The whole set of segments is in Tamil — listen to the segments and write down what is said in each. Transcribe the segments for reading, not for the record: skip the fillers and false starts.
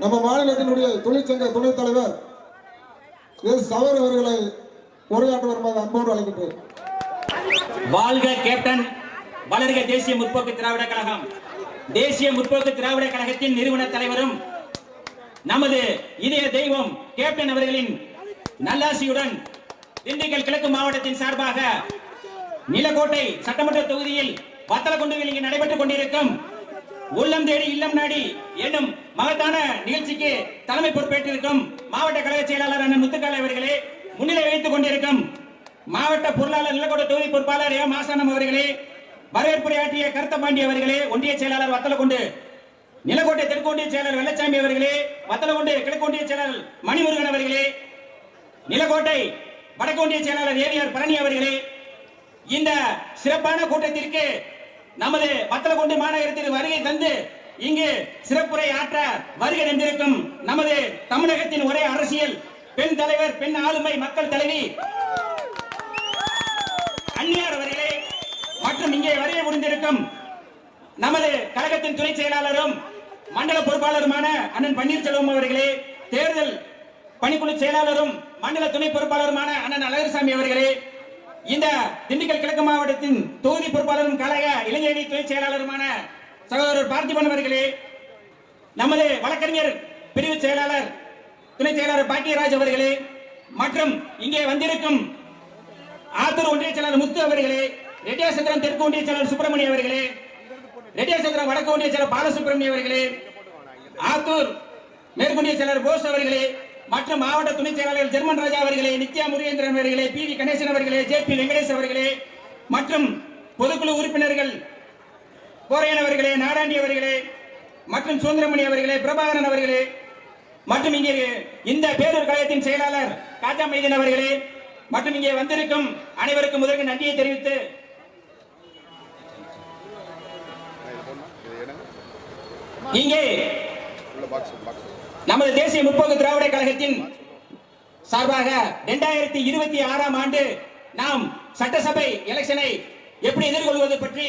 நம்ம மாநிலத்தினுடைய தொழிற்சங்க துணைத் தலைவர் எஸ் சவர் அவர்களை உரையாற்ற வருமாறு அன்போடு அழைக்கின்றேன். வாழ்க கேப்டன், வளர்க தேசிய முற்போக்கு திராவிட கழகம். தேசிய முற்போக்கு திராவிட கழகத்தின் நிறுவன தலைவரும் நமது இதய தெய்வம் கேப்டன் அவர்களின் நல்லாசியுடன் திண்டுக்கல் கிழக்கு மாவட்டத்தின் சார்பாக நிலக்கோட்டை சட்டமன்ற தொகுதியில் வத்தலக்குண்டுவில் இங்கு நடைபெற்றுக் கொண்டிருக்கும் உள்ளம் தேடி இல்லம் நாடி என்னும் மகத்தான நிகழ்ச்சிக்கு தலைமை பொறுப்பேற்றிருக்கும் மாவட்ட கழக செயலாளர் அண்ணன் முத்துக்காலை அவர்களே, முன்னிலை வைத்துக் கொண்டிருக்கும் மாவட்ட பொருளாளர் நிலக்கோட்டை தொகுதி பொறுப்பாளர் ஏ மாசானம் அவர்களே, வரவேற்புரையாற்றிய கருத்தபாண்டி அவர்களே, ஒன்றிய செயலாளர் வத்தலக்குண்டு, நிலக்கோட்டை தெற்கு ஒன்றிய செயலாளர் வெள்ளச்சாமி அவர்களே, வத்தலக்குண்டு கிழக்கு ஒன்றிய செயலாளர் மணிமுருகன் அவர்களே, நிலக்கோட்டை வடக்கு ஒன்றிய செயலாளர் ஏவிஆர் பழனி அவர்களே, இந்த சிறப்பான கூட்டத்திற்கு நமது வத்தலக்குண்டு மாநகரத்தில் வருகை தந்து இங்கு சிறப்புரை ஆற்ற வருகை தந்திருக்கும் நமது தமிழகத்தின் ஒரே அரசியல் பெண் தலைவர், பெண் ஆளுமை, மக்கள் தலைவி அன்னியார் அவர்களே, மற்றும் இங்கே வருகை புரிந்திருக்கும் நமது கழகத்தின் துணை செயலாளரும் மண்டல பொறுப்பாளருமான அண்ணன் பன்னீர்செல்வம் அவர்களே, தேர்தல் பணிக்குழு செயலாளரும் மண்டல துணை பொறுப்பாளருமான அண்ணன் அழகர்சாமி அவர்களே, இந்த திண்டுக்கல் கிழக்கு மாவட்டத்தின் தொகுதி பொறுப்பாளரும் கழக இளைஞரணி துணை செயலாளருமான சகோதரர் பார்த்திபன் அவர்களே, நமது வழக்கறிஞர் பிரிவு செயலாளர் துணை செயலாளர் பாக்கியராஜ் அவர்களே, மற்றும் இங்கே வந்திருக்கும் ஆத்தூர் ஒன்றிய செயலாளர் முத்து அவர்களே, ரெட்டியாசத்திரம் தெற்கு ஒன்றிய செயலாளர் சுப்பிரமணிய அவர்களே, ரெட்டியாசத்திரம் வடக்கு ஒன்றிய செயலாளர் பாலசுப்பிரமணிய அவர்களே, ஆத்தூர் மேற்கொண்டிய செயலாளர் போஸ் அவர்களே, மற்றும் மாவட்ட துணை செயலாளர் ஜெர்மன் ராஜா அவர்களே, நித்யா முருகேந்திரன் அவர்களே, பி வி கணேசன் அவர்களே, ஜே பி வெங்கடேஷ் அவர்களே, மற்றும் பொதுக்குழு உறுப்பினர்கள் கோரையன் அவர்களே, நாடாண்டி அவர்களே, மற்றும் சுந்தரமணி அவர்களே, பிரபாகரன் அவர்களே, மற்றும் இங்கே இந்த பேரூர் கழகத்தின் செயலாளர் காஜா மைதீன் அவர்களே, மற்றும் இங்கே வந்திருக்கும் அனைவருக்கும் முதற்கு நன்றியை தெரிவித்து இங்கே நமது தேசிய முற்போக்கு திராவிட கழகத்தின் சார்பாக 2026 ஆண்டு நாம் சட்டசபை எலெக்ஷனை எப்படி எதிர்கொள்வது பற்றி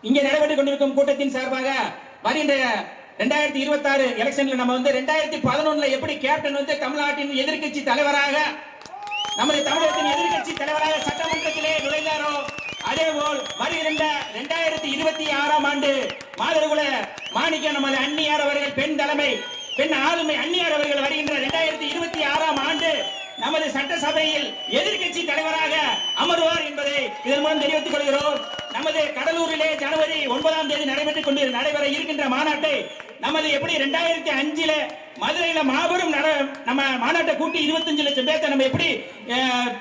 இங்கே நடைபெற்றுக் கொண்டிருக்கும் கூட்டத்தின் சார்பாக வருகின்ற 2026 எலெக்ஷன்ல நம்ம 2011 எப்படி கேப்டன் தமிழ்நாட்டின் எதிர்க்கட்சி தலைவராக, நமது தமிழகத்தின் எதிர்க்கட்சி தலைவராக சட்டமன்றத்திலே நுழைந்தாரோ, அதேபோல் வருகின்ற 2026 ஆண்டு மாதர்குல மாணிக்க நமது அன்னியார் அவர்கள், பெண் தலைமை, பெண் ஆளுமை அன்னியார் அவர்கள் வருகின்ற 2026 ஆண்டு நமது சட்டசபையில் எதிர்க்கட்சி தலைவராக அமர்வார் என்பதை இதன் மூலம் தெரிவித்துக் கொள்கிறோம். நமது கடலூரிலே ஜனவரி 9 நடைபெற இருக்கின்ற மாநாட்டை நமது எப்படி 2005 மதுரையில மாபெரும் நம்ம மாநாட்டை கூட்டி 25 லட்சம் பேர்த்தை நம்ம எப்படி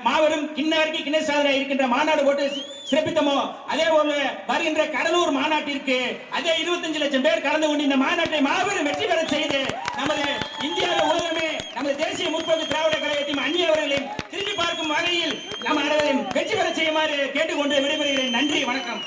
மாபெரும் கிண்ண சாதனை இருக்கின்ற மாநாடு போட்டு சிறப்பித்தமோ, அதே போல வருகின்ற கடலூர் மாநாட்டிற்கு அதே 25 லட்சம் பேர் கலந்து கொண்டு இந்த மாநாட்டை மாபெரும் வெற்றி பெற செய்து நமது இந்தியாவில் உலகமே நமது தேசிய முற்போக்கு திராவிட கழகத்தின் அந்நியவர்களையும் திரும்பி பார்க்கும் வகையில் நம்ம அனைவரையும் வெற்றி பெற செய்யுமாறு கேட்டுக்கொண்டு விடைபெறுகிறேன். நன்றி, வணக்கம்.